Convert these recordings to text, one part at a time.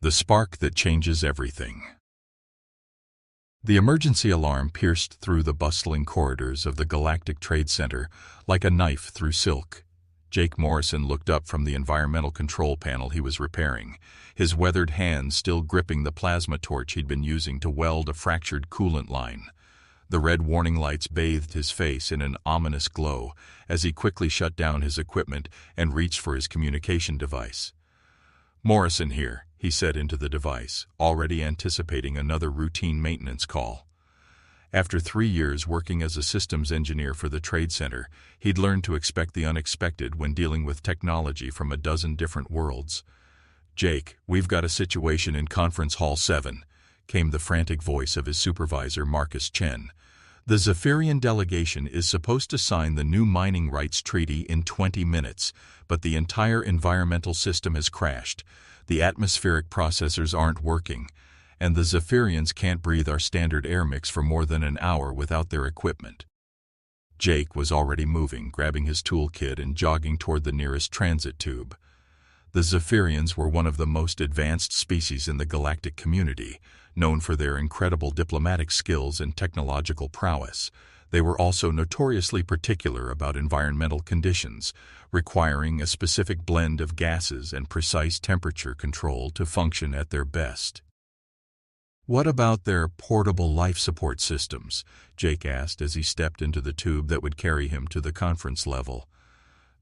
The spark that changes everything. The emergency alarm pierced through the bustling corridors of the Galactic Trade Center like a knife through silk. Jake Morrison looked up from the environmental control panel he was repairing, his weathered hands still gripping the plasma torch he'd been using to weld a fractured coolant line. The red warning lights bathed his face in an ominous glow as he quickly shut down his equipment and reached for his communication device. "Morrison here," he said into the device, already anticipating another routine maintenance call. After 3 years working as a systems engineer for the Trade Center, he'd learned to expect the unexpected when dealing with technology from a dozen different worlds. "Jake, we've got a situation in Conference Hall 7, came the frantic voice of his supervisor, Marcus Chen. "The Zephyrian delegation is supposed to sign the new mining rights treaty in 20 minutes, but the entire environmental system has crashed. The atmospheric processors aren't working, and the Zephyrians can't breathe our standard air mix for more than an hour without their equipment." Jake was already moving, grabbing his toolkit and jogging toward the nearest transit tube. The Zephyrians were one of the most advanced species in the galactic community, known for their incredible diplomatic skills and technological prowess. They were also notoriously particular about environmental conditions, requiring a specific blend of gases and precise temperature control to function at their best. "What about their portable life support systems?" Jake asked as he stepped into the tube that would carry him to the conference level.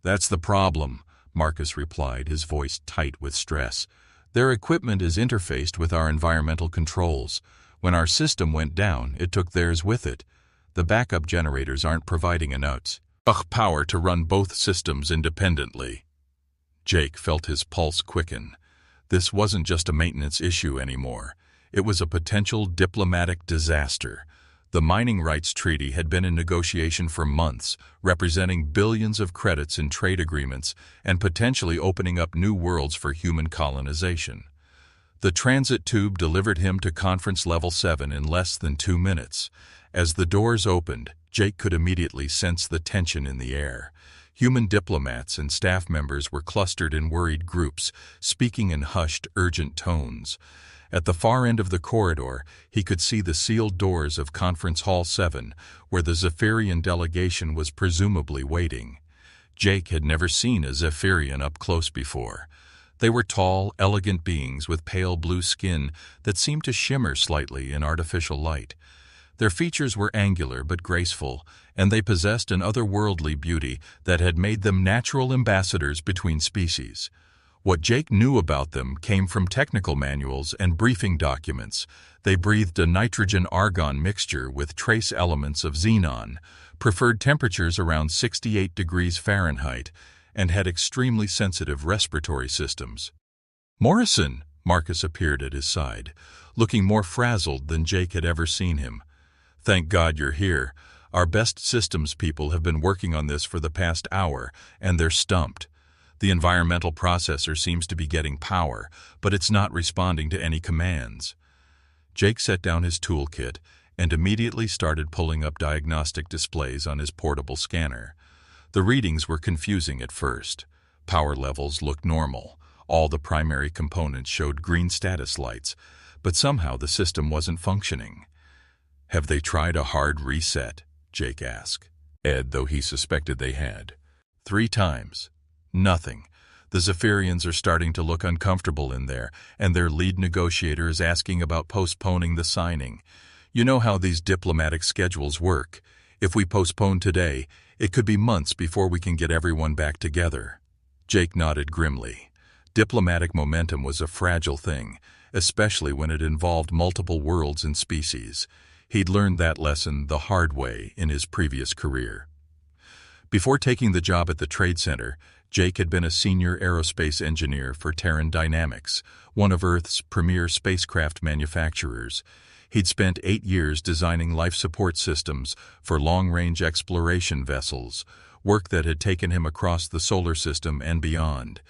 "That's the problem," Marcus replied, his voice tight with stress. "Their equipment is interfaced with our environmental controls. When our system went down, it took theirs with it. The backup generators aren't providing enough power to run both systems independently." Jake felt his pulse quicken. This wasn't just a maintenance issue anymore. It was a potential diplomatic disaster. The mining rights treaty had been in negotiation for months, representing billions of credits in trade agreements and potentially opening up new worlds for human colonization. The transit tube delivered him to Conference Level 7 in less than 2 minutes. As the doors opened, Jake could immediately sense the tension in the air. Human diplomats and staff members were clustered in worried groups, speaking in hushed, urgent tones. At the far end of the corridor, he could see the sealed doors of Conference Hall 7, where the Zephyrian delegation was presumably waiting. Jake had never seen a Zephyrian up close before. They were tall, elegant beings with pale blue skin that seemed to shimmer slightly in artificial light. Their features were angular but graceful, and they possessed an otherworldly beauty that had made them natural ambassadors between species. What Jake knew about them came from technical manuals and briefing documents. They breathed a nitrogen-argon mixture with trace elements of xenon, preferred temperatures around 68 degrees Fahrenheit, and had extremely sensitive respiratory systems. "Morrison!" Marcus appeared at his side, looking more frazzled than Jake had ever seen him. "Thank God you're here. Our best systems people have been working on this for the past hour, and they're stumped. The environmental processor seems to be getting power, but it's not responding to any commands." Jake set down his toolkit and immediately started pulling up diagnostic displays on his portable scanner. The readings were confusing at first. Power levels looked normal. All the primary components showed green status lights, but somehow the system wasn't functioning. "Have they tried a hard reset?" Jake asked, though he suspected they had. 3 times. Nothing. The Zephyrians are starting to look uncomfortable in there, and their lead negotiator is asking about postponing the signing. You know how these diplomatic schedules work. If we postpone today, it could be months before we can get everyone back together. Jake nodded grimly. Diplomatic momentum was a fragile thing, especially when it involved multiple worlds and species. He'd learned that lesson the hard way in his previous career. Before taking the job at the Trade Center, Jake had been a senior aerospace engineer for Terran Dynamics, one of Earth's premier spacecraft manufacturers. He'd spent 8 years designing life support systems for long-range exploration vessels, work that had taken him across the solar system and beyond.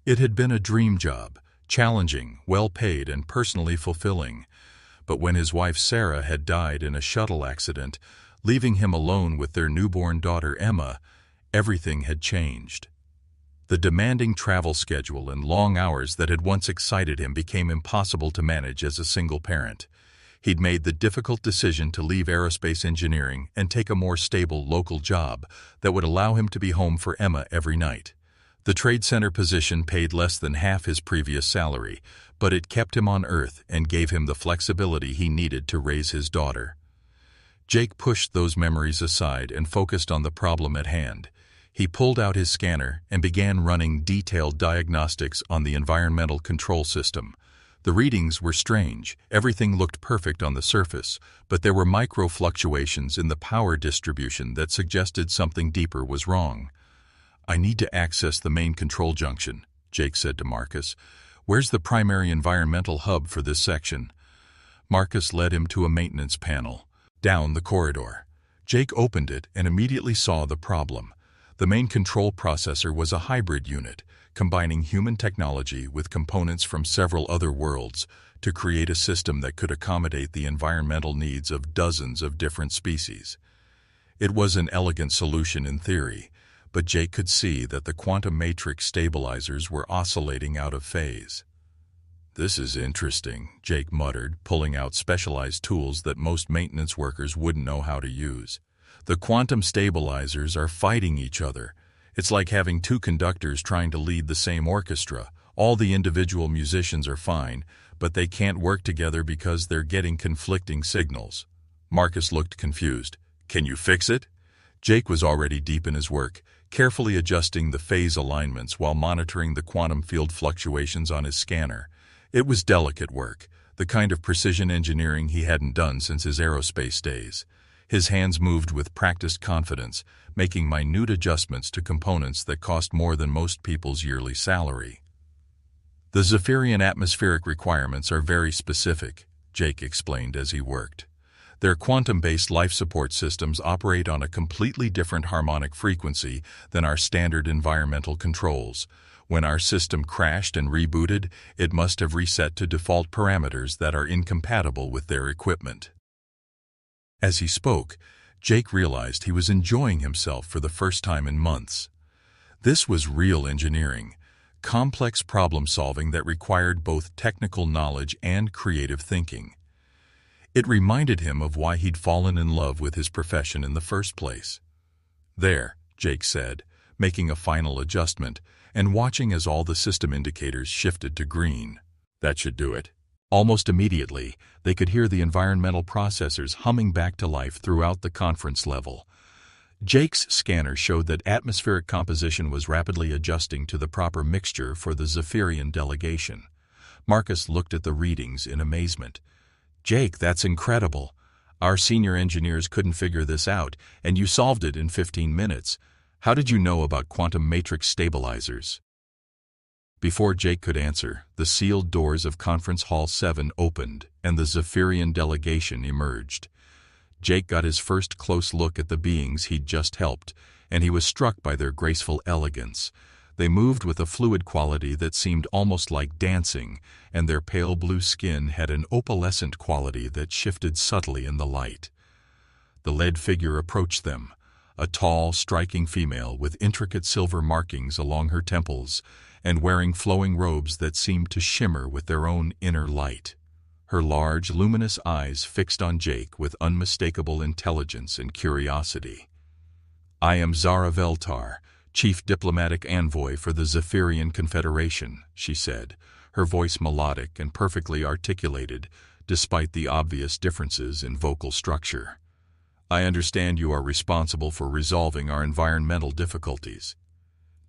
It had been a dream job, challenging, well-paid, and personally fulfilling. But when his wife Sarah had died in a shuttle accident, leaving him alone with their newborn daughter Emma, everything had changed. The demanding travel schedule and long hours that had once excited him became impossible to manage as a single parent. He'd made the difficult decision to leave aerospace engineering and take a more stable local job that would allow him to be home for Emma every night. The trade center position paid less than half his previous salary, but it kept him on Earth and gave him the flexibility he needed to raise his daughter. Jake pushed those memories aside and focused on the problem at hand. He pulled out his scanner and began running detailed diagnostics on the environmental control system. The readings were strange. Everything looked perfect on the surface, but there were micro fluctuations in the power distribution that suggested something deeper was wrong. "I need to access the main control junction," Jake said to Marcus. "Where's the primary environmental hub for this section?" Marcus led him to a maintenance panel down the corridor. Jake opened it and immediately saw the problem. The main control processor was a hybrid unit, combining human technology with components from several other worlds to create a system that could accommodate the environmental needs of dozens of different species. It was an elegant solution in theory, but Jake could see that the quantum matrix stabilizers were oscillating out of phase. "This is interesting," Jake muttered, pulling out specialized tools that most maintenance workers wouldn't know how to use. "The quantum stabilizers are fighting each other. It's like having two conductors trying to lead the same orchestra. All the individual musicians are fine, but they can't work together because they're getting conflicting signals." Marcus looked confused. "Can you fix it?" Jake was already deep in his work, carefully adjusting the phase alignments while monitoring the quantum field fluctuations on his scanner. It was delicate work, the kind of precision engineering he hadn't done since his aerospace days. His hands moved with practiced confidence, making minute adjustments to components that cost more than most people's yearly salary. "The Zephyrian atmospheric requirements are very specific," Jake explained as he worked. "Their quantum-based life support systems operate on a completely different harmonic frequency than our standard environmental controls. When our system crashed and rebooted, it must have reset to default parameters that are incompatible with their equipment." As he spoke, Jake realized he was enjoying himself for the first time in months. This was real engineering, complex problem-solving that required both technical knowledge and creative thinking. It reminded him of why he'd fallen in love with his profession in the first place. "There," Jake said, making a final adjustment and watching as all the system indicators shifted to green. "That should do it." Almost immediately, they could hear the environmental processors humming back to life throughout the conference level. Jake's scanner showed that atmospheric composition was rapidly adjusting to the proper mixture for the Zephyrian delegation. Marcus looked at the readings in amazement. "Jake, that's incredible. Our senior engineers couldn't figure this out, and you solved it in 15 minutes. How did you know about quantum matrix stabilizers?" Before Jake could answer, the sealed doors of Conference Hall 7 opened, and the Zephyrian delegation emerged. Jake got his first close look at the beings he'd just helped, and he was struck by their graceful elegance. They moved with a fluid quality that seemed almost like dancing, and their pale blue skin had an opalescent quality that shifted subtly in the light. The lead figure approached them, a tall, striking female with intricate silver markings along her temples, and wearing flowing robes that seemed to shimmer with their own inner light. Her large, luminous eyes fixed on Jake with unmistakable intelligence and curiosity. "I am Zara Veltar, Chief Diplomatic Envoy for the Zephyrian Confederation," she said, her voice melodic and perfectly articulated, despite the obvious differences in vocal structure. "I understand you are responsible for resolving our environmental difficulties."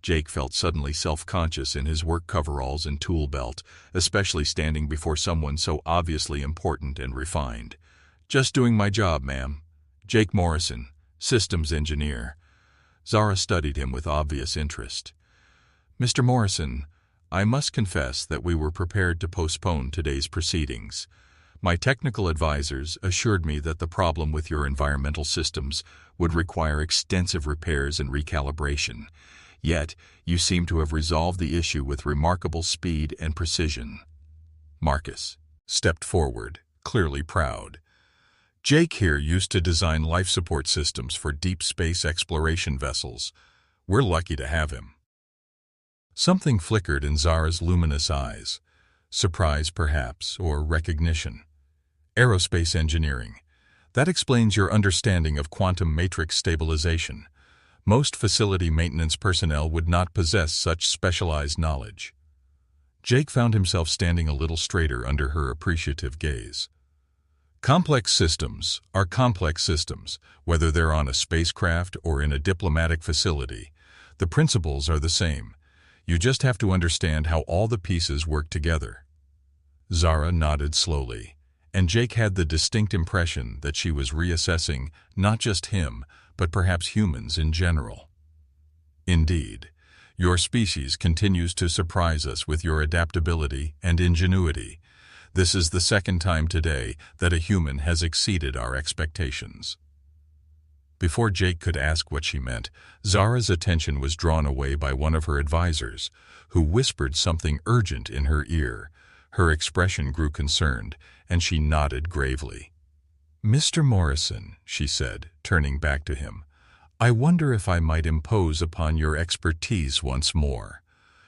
Jake felt suddenly self-conscious in his work coveralls and tool belt, especially standing before someone so obviously important and refined. "Just doing my job, ma'am. Jake Morrison, systems engineer." Zara studied him with obvious interest. "Mr. Morrison, I must confess that we were prepared to postpone today's proceedings. My technical advisors assured me that the problem with your environmental systems would require extensive repairs and recalibration. Yet, you seem to have resolved the issue with remarkable speed and precision." Marcus stepped forward, clearly proud. "Jake here used to design life support systems for deep space exploration vessels. We're lucky to have him." Something flickered in Zara's luminous eyes. Surprise, perhaps, or recognition. Aerospace engineering. That explains your understanding of quantum matrix stabilization. Most facility maintenance personnel would not possess such specialized knowledge. Jake found himself standing a little straighter under her appreciative gaze. Complex systems are complex systems, whether they're on a spacecraft or in a diplomatic facility. The principles are the same. You just have to understand how all the pieces work together. Zara nodded slowly, and Jake had the distinct impression that she was reassessing not just him, but perhaps humans in general. Indeed, your species continues to surprise us with your adaptability and ingenuity. This is the second time today that a human has exceeded our expectations. Before Jake could ask what she meant, Zara's attention was drawn away by one of her advisors, who whispered something urgent in her ear. Her expression grew concerned, and she nodded gravely. "Mr. Morrison," she said, turning back to him, "I wonder if I might impose upon your expertise once more.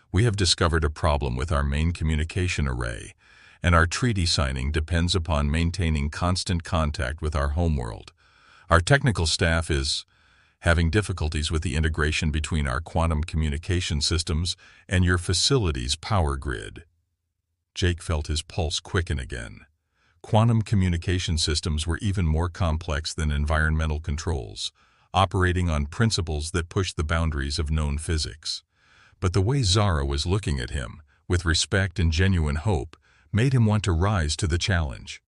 We have discovered a problem with our main communication array, and our treaty signing depends upon maintaining constant contact with our homeworld. Our technical staff is having difficulties with the integration between our quantum communication systems and your facility's power grid." Jake felt his pulse quicken again. Quantum communication systems were even more complex than environmental controls, operating on principles that push the boundaries of known physics. But the way Zara was looking at him, with respect and genuine hope, made him want to rise to the challenge.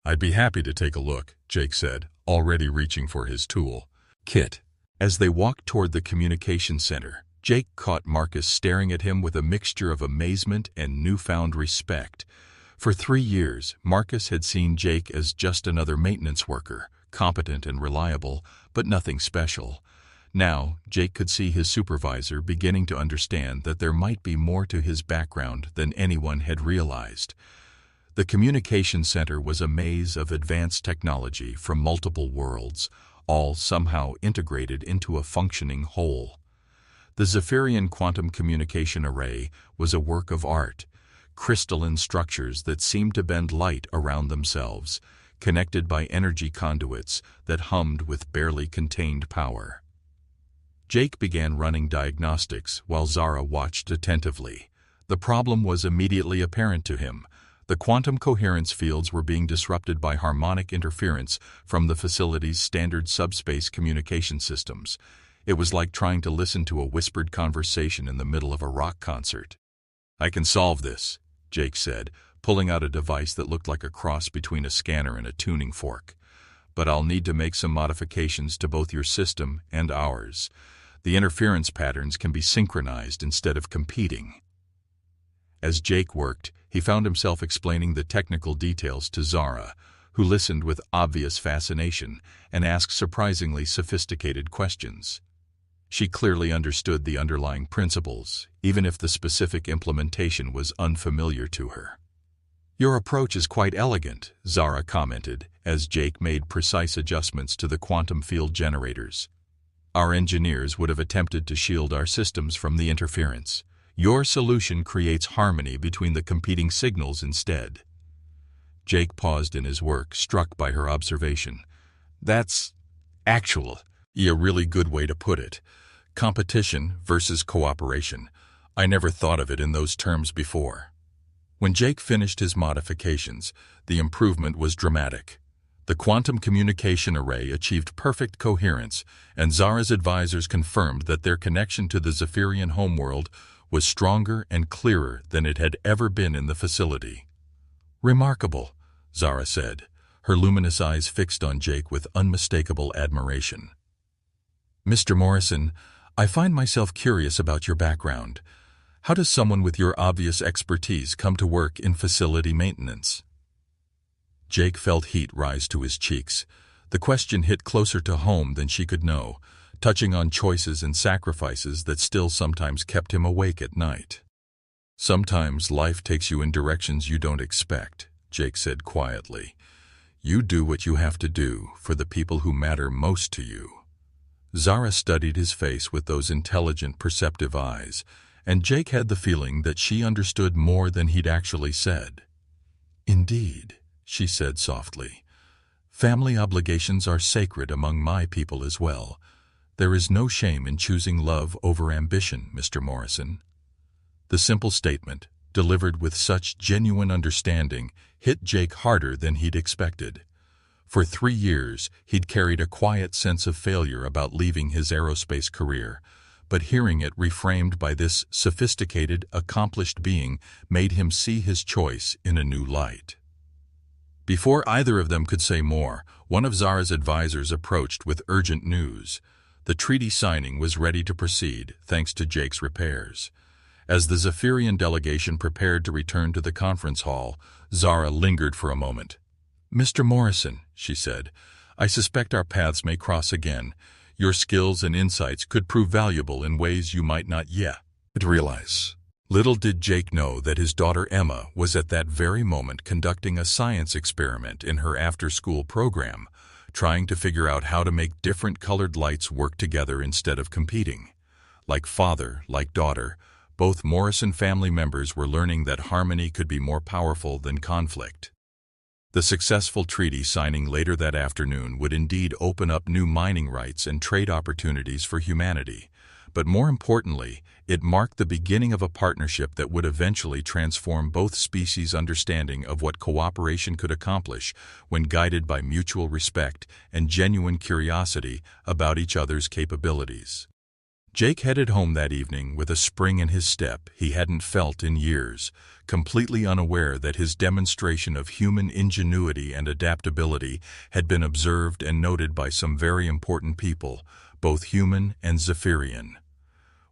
"I'd be happy to take a look," Jake said, already reaching for his tool. "Kit." As they walked toward the communication center, Jake caught Marcus staring at him with a mixture of amazement and newfound respect. For 3 years, Marcus had seen Jake as just another maintenance worker, competent and reliable, but nothing special. Now, Jake could see his supervisor beginning to understand that there might be more to his background than anyone had realized. The communication center was a maze of advanced technology from multiple worlds, all somehow integrated into a functioning whole. The Zephyrian Quantum Communication Array was a work of art, crystalline structures that seemed to bend light around themselves, connected by energy conduits that hummed with barely contained power. Jake began running diagnostics while Zara watched attentively. The problem was immediately apparent to him. The quantum coherence fields were being disrupted by harmonic interference from the facility's standard subspace communication systems. It was like trying to listen to a whispered conversation in the middle of a rock concert. "I can solve this," Jake said, pulling out a device that looked like a cross between a scanner and a tuning fork. "But I'll need to make some modifications to both your system and ours. The interference patterns can be synchronized instead of competing." As Jake worked, he found himself explaining the technical details to Zara, who listened with obvious fascination and asked surprisingly sophisticated questions. She clearly understood the underlying principles, even if the specific implementation was unfamiliar to her. "Your approach is quite elegant," Zara commented, as Jake made precise adjustments to the quantum field generators. "Our engineers would have attempted to shield our systems from the interference. Your solution creates harmony between the competing signals instead." Jake paused in his work, struck by her observation. "That's a really good way to put it. Competition versus cooperation. I never thought of it in those terms before." When Jake finished his modifications, the improvement was dramatic. The quantum communication array achieved perfect coherence, and Zara's advisors confirmed that their connection to the Zephyrian homeworld was stronger and clearer than it had ever been in the facility. "Remarkable," Zara said, her luminous eyes fixed on Jake with unmistakable admiration. "Mr. Morrison, I find myself curious about your background. How does someone with your obvious expertise come to work in facility maintenance?" Jake felt heat rise to his cheeks. The question hit closer to home than she could know, touching on choices and sacrifices that still sometimes kept him awake at night. "Sometimes life takes you in directions you don't expect," Jake said quietly. "You do what you have to do for the people who matter most to you." Zara studied his face with those intelligent, perceptive eyes, and Jake had the feeling that she understood more than he'd actually said. "Indeed," she said softly. "Family obligations are sacred among my people as well. There is no shame in choosing love over ambition, Mr. Morrison." The simple statement, delivered with such genuine understanding, hit Jake harder than he'd expected. For 3 years, he'd carried a quiet sense of failure about leaving his aerospace career, but hearing it reframed by this sophisticated, accomplished being made him see his choice in a new light. Before either of them could say more, one of Zara's advisors approached with urgent news. The treaty signing was ready to proceed, thanks to Jake's repairs. As the Zephyrian delegation prepared to return to the conference hall, Zara lingered for a moment. "Mr. Morrison," she said, "I suspect our paths may cross again. Your skills and insights could prove valuable in ways you might not yet realize." Little did Jake know that his daughter Emma was at that very moment conducting a science experiment in her after-school program, trying to figure out how to make different colored lights work together instead of competing. Like father, like daughter, both Morrison family members were learning that harmony could be more powerful than conflict. The successful treaty signing later that afternoon would indeed open up new mining rights and trade opportunities for humanity. But more importantly, it marked the beginning of a partnership that would eventually transform both species' understanding of what cooperation could accomplish when guided by mutual respect and genuine curiosity about each other's capabilities. Jake headed home that evening with a spring in his step he hadn't felt in years, completely unaware that his demonstration of human ingenuity and adaptability had been observed and noted by some very important people, both human and Zephyrian.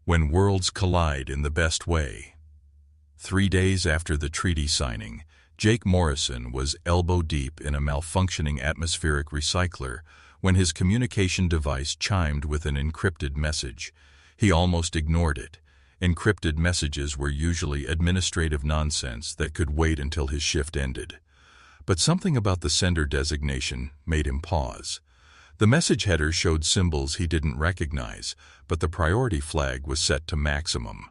When worlds collide in the best way. 3 days after the treaty signing, Jake Morrison was elbow-deep in a malfunctioning atmospheric recycler when his communication device chimed with an encrypted message. He almost ignored it. Encrypted messages were usually administrative nonsense that could wait until his shift ended. But something about the sender designation made him pause. The message header showed symbols he didn't recognize, but the priority flag was set to maximum.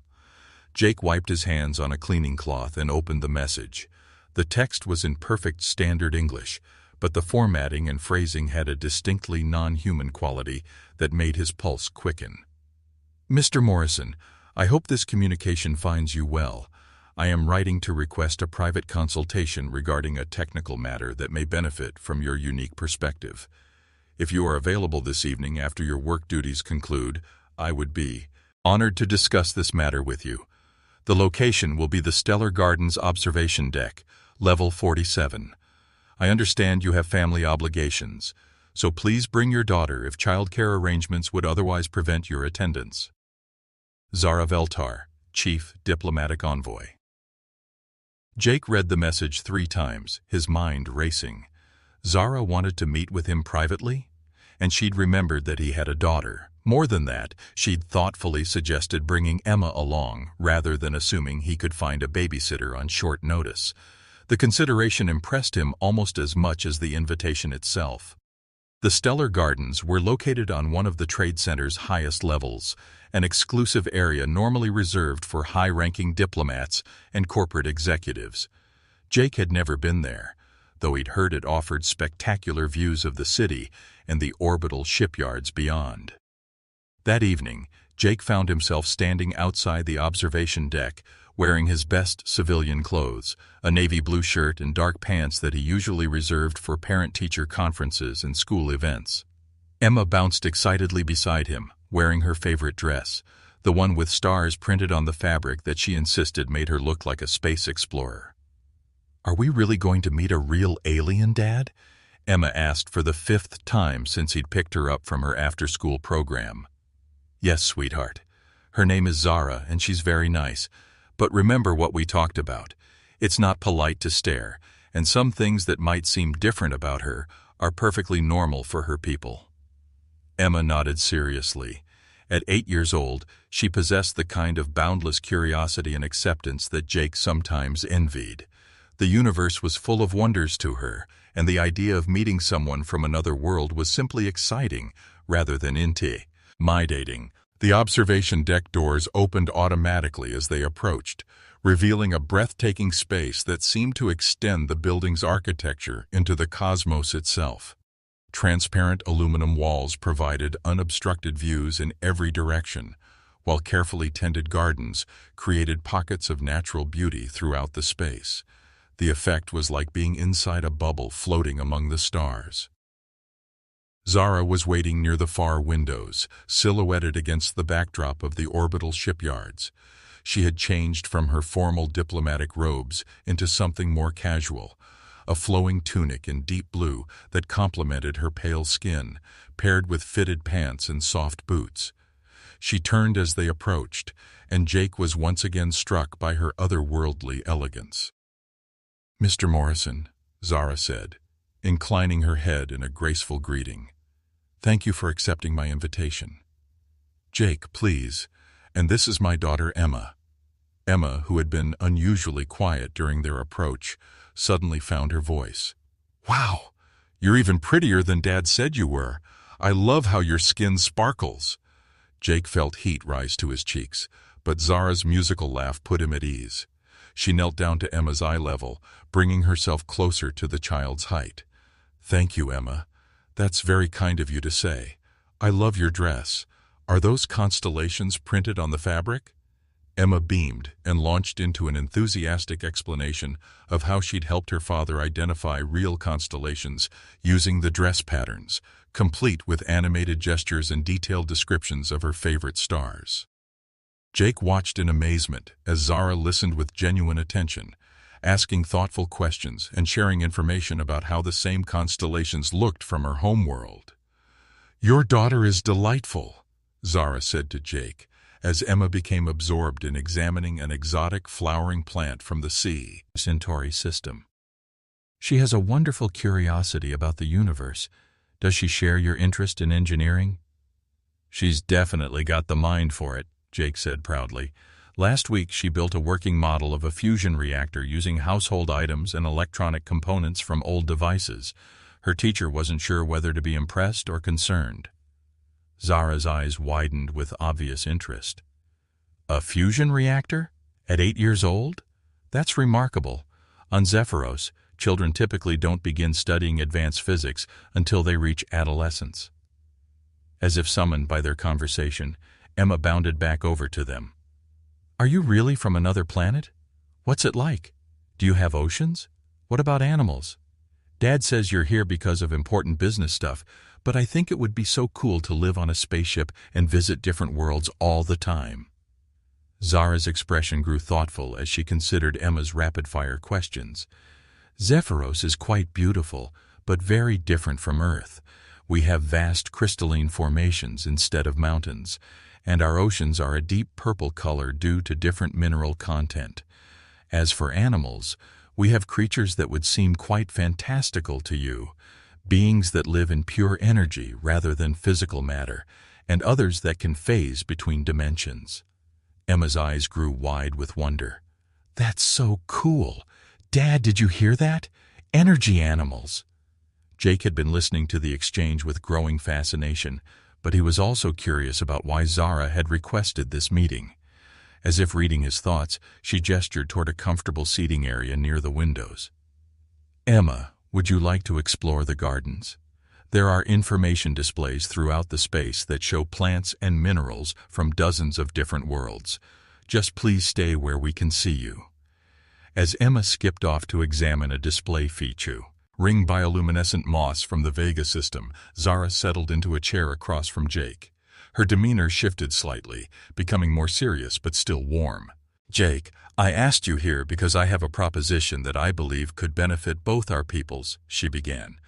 Jake wiped his hands on a cleaning cloth and opened the message. The text was in perfect standard English, but the formatting and phrasing had a distinctly non-human quality that made his pulse quicken. "Mr. Morrison, I hope this communication finds you well. I am writing to request a private consultation regarding a technical matter that may benefit from your unique perspective. If you are available this evening after your work duties conclude, I would be honored to discuss this matter with you. The location will be the Stellar Gardens Observation Deck, Level 47. I understand you have family obligations, so please bring your daughter if childcare arrangements would otherwise prevent your attendance. Zara Veltar, Chief Diplomatic Envoy." Jake read the message 3 times, his mind racing. Zara wanted to meet with him privately? And she'd remembered that he had a daughter. More than that, she'd thoughtfully suggested bringing Emma along, rather than assuming he could find a babysitter on short notice. The consideration impressed him almost as much as the invitation itself. The Stellar Gardens were located on one of the trade center's highest levels, an exclusive area normally reserved for high-ranking diplomats and corporate executives. Jake had never been there, though he'd heard it offered spectacular views of the city and the orbital shipyards beyond. That evening, Jake found himself standing outside the observation deck, wearing his best civilian clothes, a navy blue shirt and dark pants that he usually reserved for parent-teacher conferences and school events. Emma bounced excitedly beside him, wearing her favorite dress, the one with stars printed on the fabric that she insisted made her look like a space explorer. "Are we really going to meet a real alien, Dad?" Emma asked for the 5th time since he'd picked her up from her after-school program. "Yes, sweetheart. Her name is Zara, and she's very nice. But remember what we talked about. It's not polite to stare, and some things that might seem different about her are perfectly normal for her people." Emma nodded seriously. At 8 years old, she possessed the kind of boundless curiosity and acceptance that Jake sometimes envied. The universe was full of wonders to her, and the idea of meeting someone from another world was simply exciting rather than intimidating. The observation deck doors opened automatically as they approached, revealing a breathtaking space that seemed to extend the building's architecture into the cosmos itself. Transparent aluminum walls provided unobstructed views in every direction, while carefully tended gardens created pockets of natural beauty throughout the space. The effect was like being inside a bubble floating among the stars. Zara was waiting near the far windows, silhouetted against the backdrop of the orbital shipyards. She had changed from her formal diplomatic robes into something more casual, a flowing tunic in deep blue that complemented her pale skin, paired with fitted pants and soft boots. She turned as they approached, and Jake was once again struck by her otherworldly elegance. "Mr. Morrison," Zara said, inclining her head in a graceful greeting. "Thank you for accepting my invitation." "Jake, please, and this is my daughter Emma." Emma, who had been unusually quiet during their approach, suddenly found her voice. "Wow, you're even prettier than Dad said you were. I love how your skin sparkles." Jake felt heat rise to his cheeks, but Zara's musical laugh put him at ease. She knelt down to Emma's eye level, bringing herself closer to the child's height. "Thank you, Emma. That's very kind of you to say. I love your dress. Are those constellations printed on the fabric?" Emma beamed and launched into an enthusiastic explanation of how she'd helped her father identify real constellations using the dress patterns, complete with animated gestures and detailed descriptions of her favorite stars. Jake watched in amazement as Zara listened with genuine attention, asking thoughtful questions and sharing information about how the same constellations looked from her homeworld. "Your daughter is delightful," Zara said to Jake, as Emma became absorbed in examining an exotic flowering plant from the sea Centauri system. "She has a wonderful curiosity about the universe. Does she share your interest in engineering?" "She's definitely got the mind for it," Jake said proudly. "Last week she built a working model of a fusion reactor using household items and electronic components from old devices. Her teacher wasn't sure whether to be impressed or concerned." Zara's eyes widened with obvious interest. "A fusion reactor? At 8 years old? That's remarkable. On Zephyros, children typically don't begin studying advanced physics until they reach adolescence." As if summoned by their conversation, Emma bounded back over to them. "Are you really from another planet? What's it like? Do you have oceans? What about animals? Dad says you're here because of important business stuff, but I think it would be so cool to live on a spaceship and visit different worlds all the time." Zara's expression grew thoughtful as she considered Emma's rapid-fire questions. "Zephyros is quite beautiful, but very different from Earth. We have vast crystalline formations instead of mountains, and our oceans are a deep purple color due to different mineral content. As for animals, we have creatures that would seem quite fantastical to you, beings that live in pure energy rather than physical matter, and others that can phase between dimensions." Emma's eyes grew wide with wonder. "That's so cool! Dad, did you hear that? Energy animals!" Jake had been listening to the exchange with growing fascination, but he was also curious about why Zara had requested this meeting. As if reading his thoughts, she gestured toward a comfortable seating area near the windows. "Emma, would you like to explore the gardens? There are information displays throughout the space that show plants and minerals from dozens of different worlds. Just please stay where we can see you." As Emma skipped off to examine a display feature, ring bioluminescent moss from the Vega system, Zara settled into a chair across from Jake. Her demeanor shifted slightly, becoming more serious but still warm. "Jake, I asked you here because I have a proposition that I believe could benefit both our peoples," she began.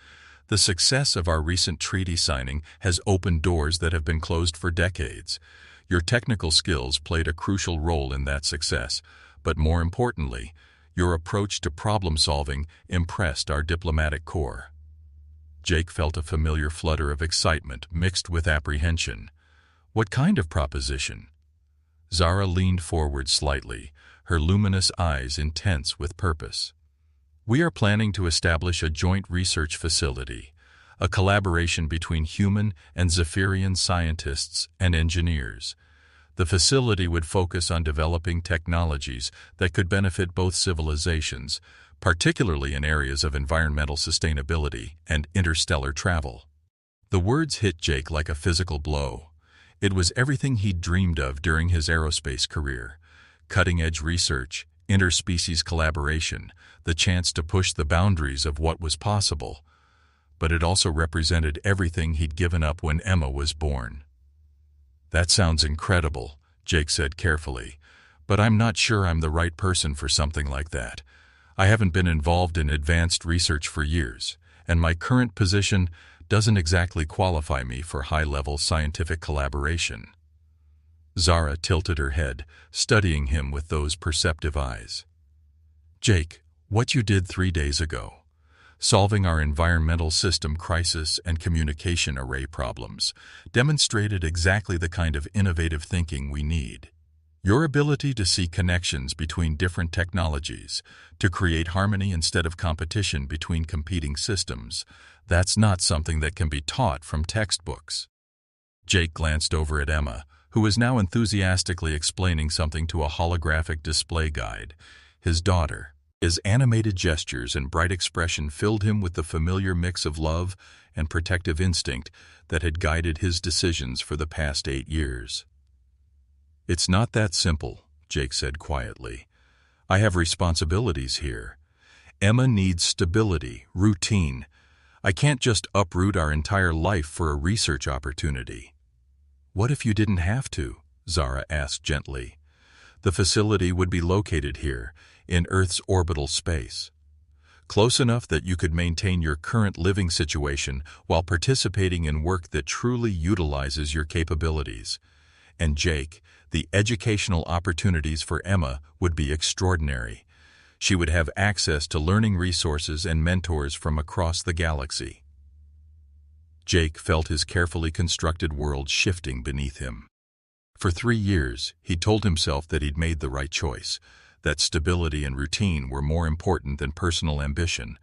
"The success of our recent treaty signing has opened doors that have been closed for decades. Your technical skills played a crucial role in that success, but more importantly, your approach to problem-solving impressed our diplomatic corps." Jake felt a familiar flutter of excitement mixed with apprehension. "What kind of proposition?" Zara leaned forward slightly, her luminous eyes intense with purpose. "We are planning to establish a joint research facility, a collaboration between human and Zephyrian scientists and engineers. The facility would focus on developing technologies that could benefit both civilizations, particularly in areas of environmental sustainability and interstellar travel. The words hit Jake like a physical blow. It was everything he'd dreamed of during his aerospace career: cutting-edge research, interspecies collaboration, the chance to push the boundaries of what was possible. But it also represented everything he'd given up when Emma was born. "That sounds incredible," Jake said carefully, "but I'm not sure I'm the right person for something like that. I haven't been involved in advanced research for years, and my current position doesn't exactly qualify me for high-level scientific collaboration." Zara tilted her head, studying him with those perceptive eyes. "Jake, what you did 3 days ago, solving our environmental system crisis and communication array problems, demonstrated exactly the kind of innovative thinking we need. Your ability to see connections between different technologies, to create harmony instead of competition between competing systems, that's not something that can be taught from textbooks." Jake glanced over at Emma, who was now enthusiastically explaining something to a holographic display guide, his daughter. His animated gestures and bright expression filled him with the familiar mix of love and protective instinct that had guided his decisions for the past 8 years. "It's not that simple," Jake said quietly. "I have responsibilities here. Emma needs stability, routine. I can't just uproot our entire life for a research opportunity." "What if you didn't have to?" Zara asked gently. "The facility would be located here, in Earth's orbital space, close enough that you could maintain your current living situation while participating in work that truly utilizes your capabilities. And Jake, the educational opportunities for Emma would be extraordinary. She would have access to learning resources and mentors from across the galaxy." Jake felt his carefully constructed world shifting beneath him. For 3 years, he told himself that he'd made the right choice, that stability and routine were more important than personal ambition.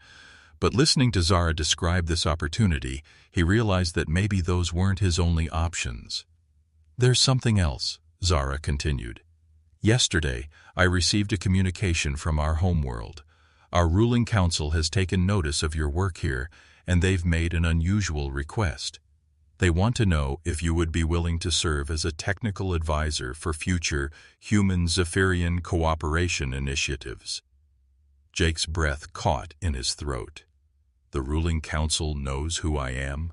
But listening to Zara describe this opportunity, he realized that maybe those weren't his only options. "There's something else," Zara continued. "Yesterday, I received a communication from our homeworld. Our ruling council has taken notice of your work here, and they've made an unusual request. They want to know if you would be willing to serve as a technical advisor for future human-Zephyrian cooperation initiatives." Jake's breath caught in his throat. "The ruling council knows who I am?"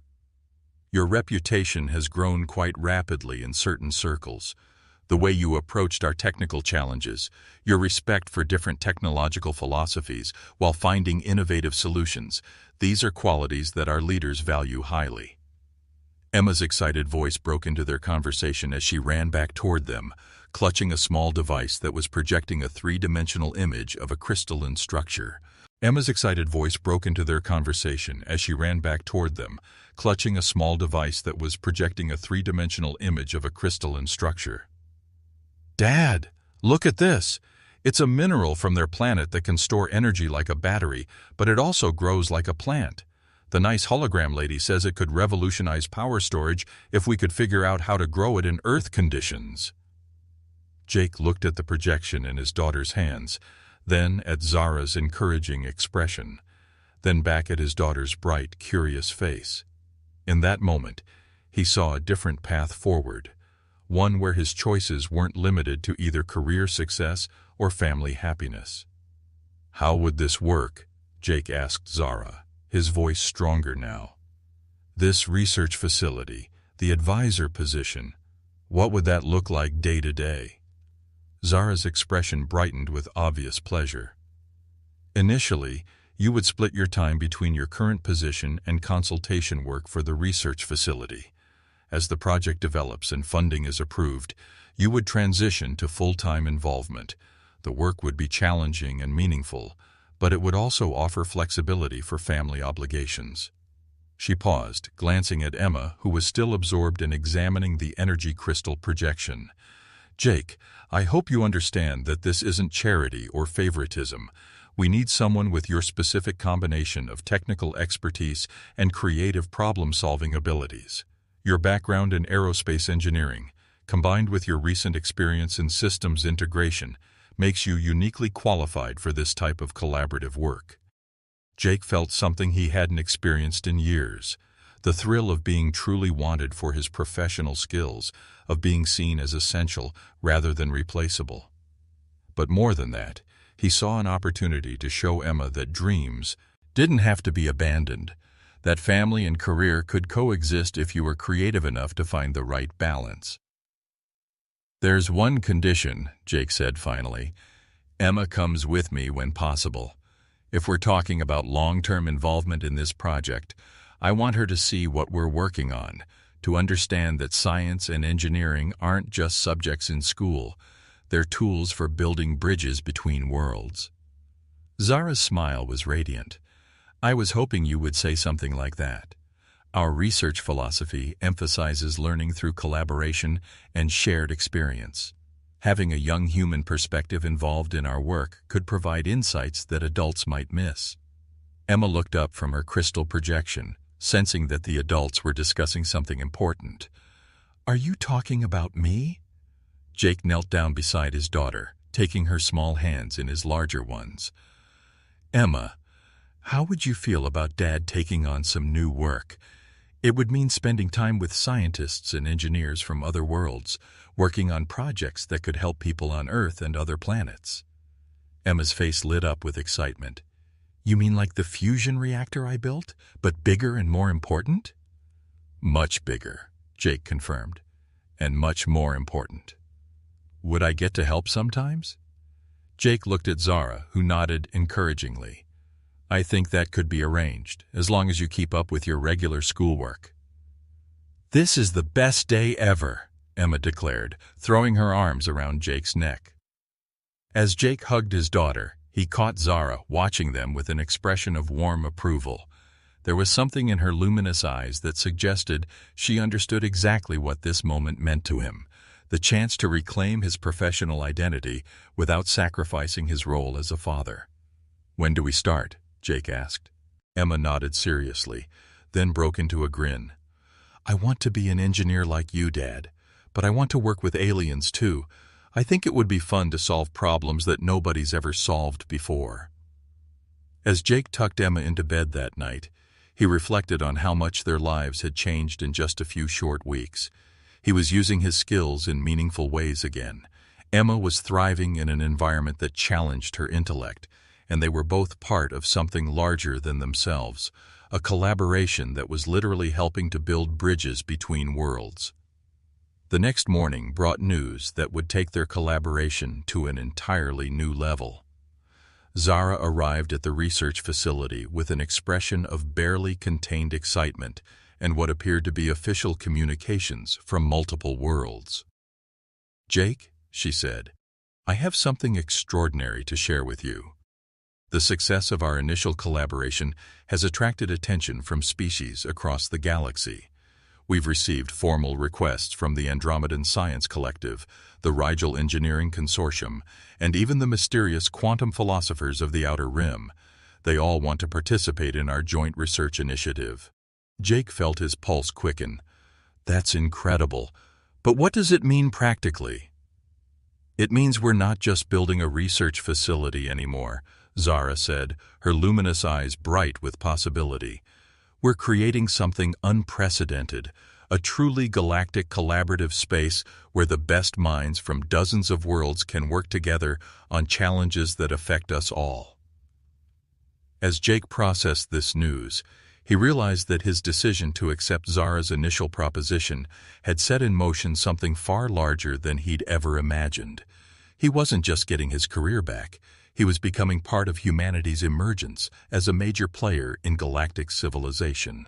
"Your reputation has grown quite rapidly in certain circles. The way you approached our technical challenges, your respect for different technological philosophies while finding innovative solutions, these are qualities that our leaders value highly." Emma's excited voice broke into their conversation as she ran back toward them, clutching a small device that was projecting a 3-dimensional image of a crystalline structure. Emma's excited voice broke into their conversation as she ran back toward them, clutching a small device that was projecting a 3-dimensional image of a crystalline structure. "Dad, look at this! It's a mineral from their planet that can store energy like a battery, but it also grows like a plant. The nice hologram lady says it could revolutionize power storage if we could figure out how to grow it in Earth conditions." Jake looked at the projection in his daughter's hands, then at Zara's encouraging expression, then back at his daughter's bright, curious face. In that moment, he saw a different path forward, one where his choices weren't limited to either career success or family happiness. "How would this work?" Jake asked Zara, his voice stronger now. "This research facility, the advisor position, what would that look like day to day?" Zara's expression brightened with obvious pleasure. "Initially, you would split your time between your current position and consultation work for the research facility. As the project develops and funding is approved, you would transition to full-time involvement. The work would be challenging and meaningful, but it would also offer flexibility for family obligations." She paused, glancing at Emma, who was still absorbed in examining the energy crystal projection. "Jake, I hope you understand that this isn't charity or favoritism. We need someone with your specific combination of technical expertise and creative problem-solving abilities. Your background in aerospace engineering, combined with your recent experience in systems integration, makes you uniquely qualified for this type of collaborative work." Jake felt something he hadn't experienced in years, the thrill of being truly wanted for his professional skills, of being seen as essential rather than replaceable. But more than that, he saw an opportunity to show Emma that dreams didn't have to be abandoned, that family and career could coexist if you were creative enough to find the right balance. "There's one condition," Jake said finally. "Emma comes with me when possible. If we're talking about long-term involvement in this project, I want her to see what we're working on, to understand that science and engineering aren't just subjects in school, they're tools for building bridges between worlds." Zara's smile was radiant. "I was hoping you would say something like that. Our research philosophy emphasizes learning through collaboration and shared experience. Having a young human perspective involved in our work could provide insights that adults might miss." Emma looked up from her crystal projection, sensing that the adults were discussing something important. "Are you talking about me?" Jake knelt down beside his daughter, taking her small hands in his larger ones. "Emma, how would you feel about Dad taking on some new work? It would mean spending time with scientists and engineers from other worlds, working on projects that could help people on Earth and other planets." Emma's face lit up with excitement. "You mean like the fusion reactor I built, but bigger and more important?" "Much bigger," Jake confirmed, "and much more important." "Would I get to help sometimes?" Jake looked at Zara, who nodded encouragingly. "I think that could be arranged, as long as you keep up with your regular schoolwork." "This is the best day ever," Emma declared, throwing her arms around Jake's neck. As Jake hugged his daughter, he caught Zara watching them with an expression of warm approval. There was something in her luminous eyes that suggested she understood exactly what this moment meant to him, the chance to reclaim his professional identity without sacrificing his role as a father. "When do we start?" Jake asked. Emma nodded seriously, then broke into a grin. "I want to be an engineer like you, Dad, but I want to work with aliens too. I think it would be fun to solve problems that nobody's ever solved before." As Jake tucked Emma into bed that night, he reflected on how much their lives had changed in just a few short weeks. He was using his skills in meaningful ways again. Emma was thriving in an environment that challenged her intellect, and they were both part of something larger than themselves, a collaboration that was literally helping to build bridges between worlds. The next morning brought news that would take their collaboration to an entirely new level. Zara arrived at the research facility with an expression of barely contained excitement and what appeared to be official communications from multiple worlds. "Jake," she said, "I have something extraordinary to share with you. The success of our initial collaboration has attracted attention from species across the galaxy. We've received formal requests from the Andromedan Science Collective, the Rigel Engineering Consortium, and even the mysterious quantum philosophers of the Outer Rim. They all want to participate in our joint research initiative." Jake felt his pulse quicken. "That's incredible. But what does it mean practically?" "It means we're not just building a research facility anymore," Zara said, her luminous eyes bright with possibility. "We're creating something unprecedented, a truly galactic collaborative space where the best minds from dozens of worlds can work together on challenges that affect us all." As Jake processed this news, he realized that his decision to accept Zara's initial proposition had set in motion something far larger than he'd ever imagined. He wasn't just getting his career back. He was becoming part of humanity's emergence as a major player in galactic civilization,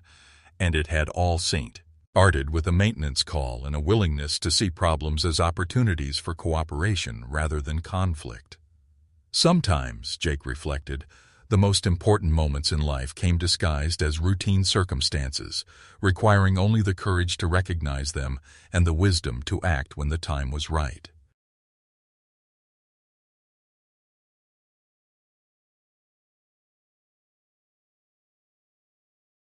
and it had all started with a maintenance call and a willingness to see problems as opportunities for cooperation rather than conflict. Sometimes, Jake reflected, the most important moments in life came disguised as routine circumstances, requiring only the courage to recognize them and the wisdom to act when the time was right.